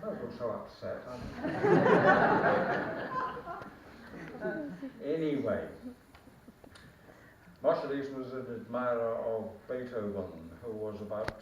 Don't look so upset. Anyway, Moscheles was an admirer of Beethoven, who was about,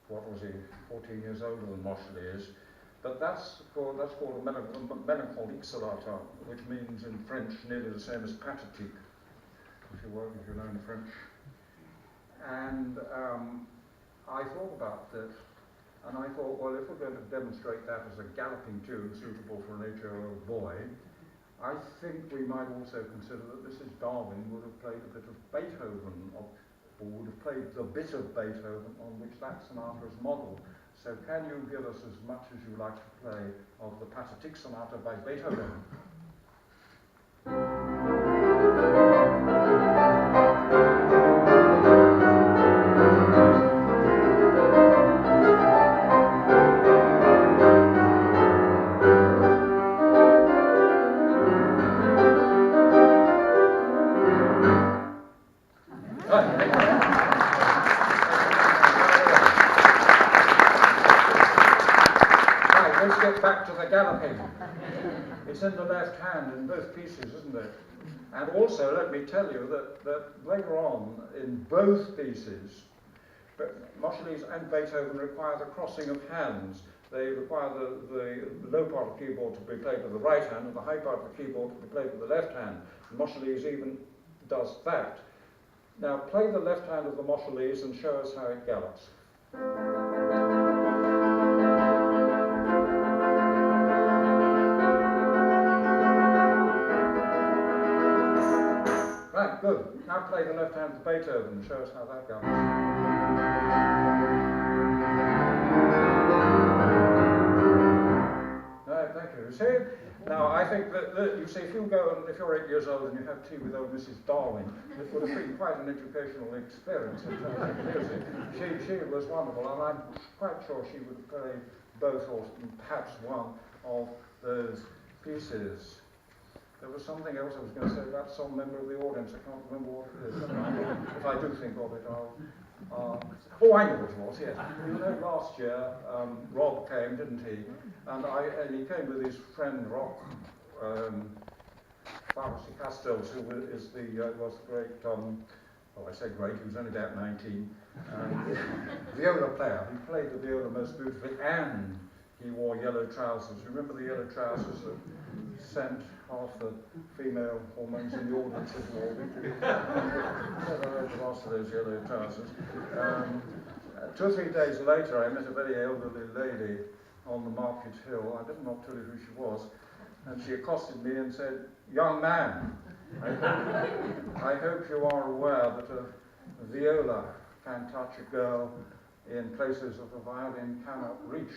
14 years older than Moscheles. But that's called a melancholique sonata, which means in French nearly the same as pathétique, if you learn French. And I thought about this, and I thought, well, if we're going to demonstrate that as a galloping tune suitable for an 8-year-old boy, I think we might also consider that Mrs. Darwin would have played a bit of Beethoven, or would have played the bit of Beethoven on which that sonata is modelled. So can you give us as much as you like to play of the Pathétique Sonata by Beethoven? Back to the galloping. It's in the left hand in both pieces, isn't it? And also, let me tell you that later on, in both pieces, Moscheles and Beethoven require the crossing of hands. They require the low part of the keyboard to be played with the right hand and the high part of the keyboard to be played with the left hand. Moscheles even does that. Now, play the left hand of the Moscheles and show us how it gallops. Right, good. Now play the left hand of Beethoven and show us how that goes. Right, thank you. See? Now, I think that you see, if you're 8 years old and you have tea with old Mrs. Darwin, it would have been quite an educational experience in terms of music. She was wonderful, and I'm quite sure she would have played both, or perhaps one of those pieces. There was something else I was going to say about some member of the audience. I can't remember what it is. If I do think of it, I'll... oh, I know what it was, yes. You know, last year, Rob came, didn't he? And he came with his friend, Rock, Pharmacy Castells, who was the great, well, I say great, he was only about 19, viola player. He played the viola most beautifully, and he wore yellow trousers. Remember the yellow trousers that sent half the female hormones in the audience as well? Never heard the last of those yellow trousers. 2 or 3 days later, I met a very elderly lady on the Market Hill. I did not tell you who she was. And she accosted me and said, "Young man, I hope you are aware that a viola can touch a girl in places that the violin cannot reach."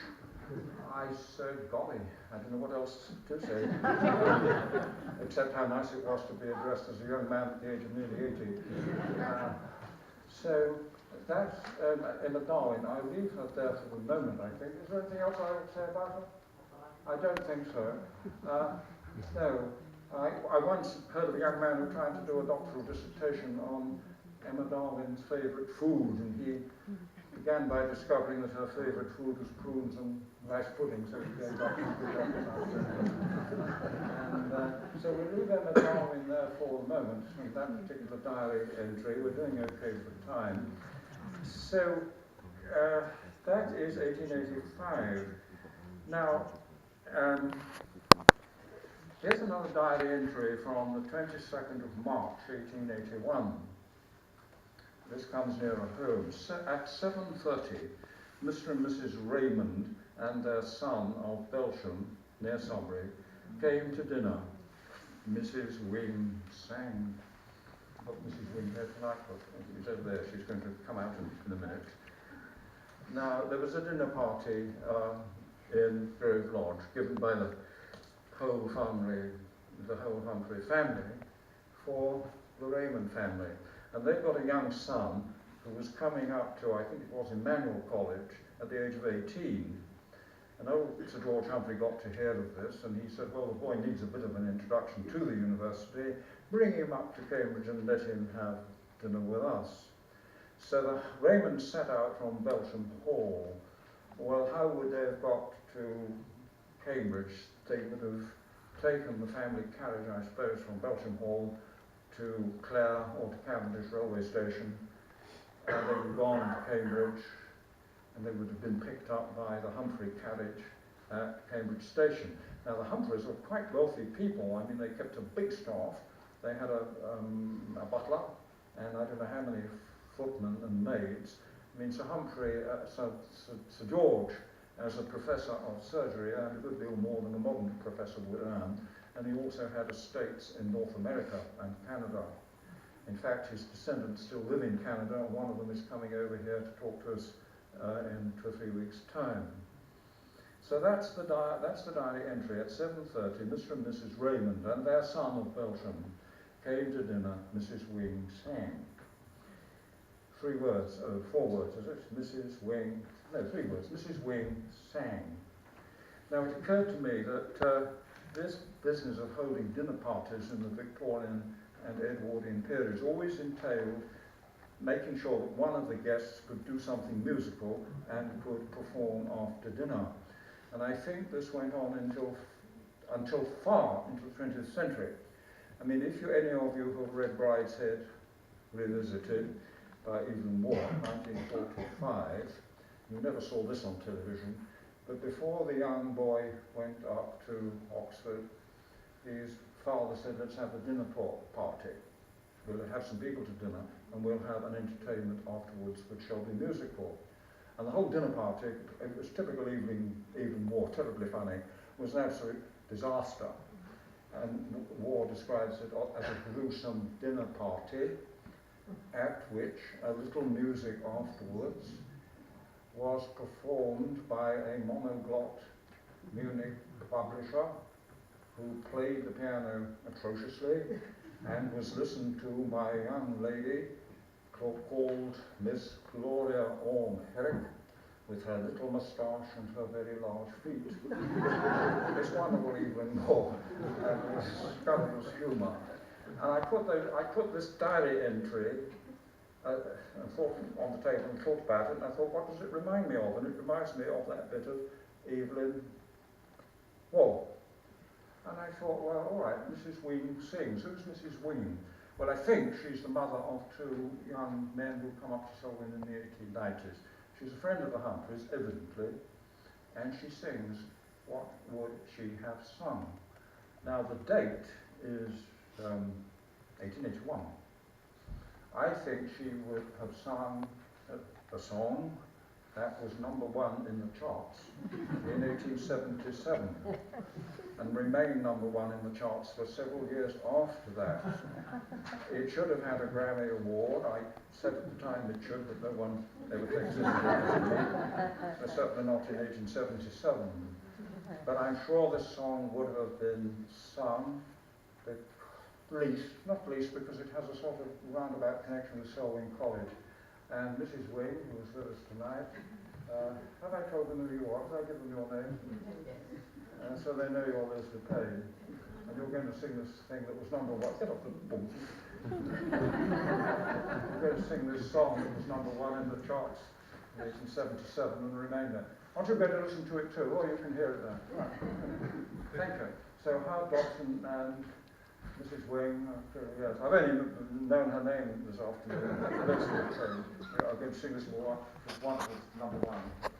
I said, "Golly, I don't know what else to say," except how nice it was to be addressed as a young man at the age of nearly 80. So that's Emma Darwin. I leave her there for the moment, I think. Is there anything else I would say about her? I don't think so. No. I once heard of a young man who tried to do a doctoral dissertation on Emma Darwin's favourite food, and he began by discovering that her favourite food was prunes and rice pudding, so he gave up his good And so we'll leave Emma Darwin there for the moment, and that particular diary entry. We're doing okay for time. So that is 1885. Now, here's another diary entry from the 22nd of March, 1881. This comes nearer home. At 7:30, Mr. and Mrs. Raymond and their son of Belsham, near Sunbury, came to dinner. Mrs. Wing sang. But Mrs. Wing there tonight, but she's over there. She's going to come out in a minute. Now, there was a dinner party in Grove Lodge given by the whole Humphrey family for the Raymond family. And they've got a young son who was coming up to, I think it was Emmanuel College, at the age of 18. And old Sir George Humphrey got to hear of this, and he said, well, the boy needs a bit of an introduction to the university. Bring him up to Cambridge and let him have dinner with us. So the Raymonds set out from Belsham Hall well, how would they have got to Cambridge? They would have taken the family carriage, I suppose, from Belsham Hall to Clare or to Cavendish railway station, and they would have gone to Cambridge, and they would have been picked up by the Humphrey carriage at Cambridge station. Now the Humphreys were quite wealthy people. I mean, they kept a big staff. They had a butler, and I don't know how many footmen and maids. I mean, Sir George, as a professor of surgery, earned a good deal more than a modern professor would earn, and he also had estates in North America and Canada. In fact, his descendants still live in Canada, and one of them is coming over here to talk to us in 2 or 3 weeks' time. So that's the diary entry. At 7:30, Mr. and Mrs. Raymond and their son of Belsham came to dinner. Mrs. Wing sang. 4 words, is it? Mrs. Wing, no, 3 words. Mrs. Wing sang. Now it occurred to me that this business of holding dinner parties in the Victorian and Edwardian periods always entailed making sure that one of the guests could do something musical and could perform after dinner. And I think this went on until far into the 20th century. I mean, if any of you who have read Brideshead Revisited by Evelyn Waugh, 1945, you never saw this on television, but before the young boy went up to Oxford, his father said, let's have a dinner party. We'll have some people to dinner, and we'll have an entertainment afterwards which shall be musical. And the whole dinner party, it was typical Evelyn Waugh, terribly funny, was an absolute disaster. And Waugh describes it as a gruesome dinner party, at which a little music afterwards was performed by a monoglot Munich publisher who played the piano atrociously and was listened to by a young lady called Miss Gloria Orme Herrick, with her little moustache and her very large feet. It's wonderful Evelyn Waugh, and it's scandalous humour. And I put this diary entry and thought on the table and thought about it, and I thought, what does it remind me of? And it reminds me of that bit of Evelyn Waugh. And I thought, well, all right, Mrs. Wing sings. Who's Mrs. Wing? Well, I think she's the mother of 2 young men who come up to Selwyn in the 1890s. She's a friend of the Humphreys, evidently, and she sings, What Would She Have Sung? Now, the date is 1881. I think she would have sung a song that was #1 in the charts in 1877 and remained #1 in the charts for several years after that. It should have had a Grammy Award. I said at the time it should, but no one ever takes it seriously. Certainly not in 1877. But I'm sure this song would have been sung, not least because it has a sort of roundabout connection with Selwyn College. And Mrs. Wing, who is with us tonight, have I told them who you are? Have I given them your name? So they know you're Leslie Payne. And you're going to sing this thing that was #1. Get off the boom. You're going to sing this song that was #1 in the charts in 1877 and remain there. Aren't you going to listen to it too? Oh, you can hear it there. Right. Thank you. So Howard Dobson and Mrs. Wing, yes, I've only known her name this afternoon. I'm going to sing this more. It's wonderful, #1.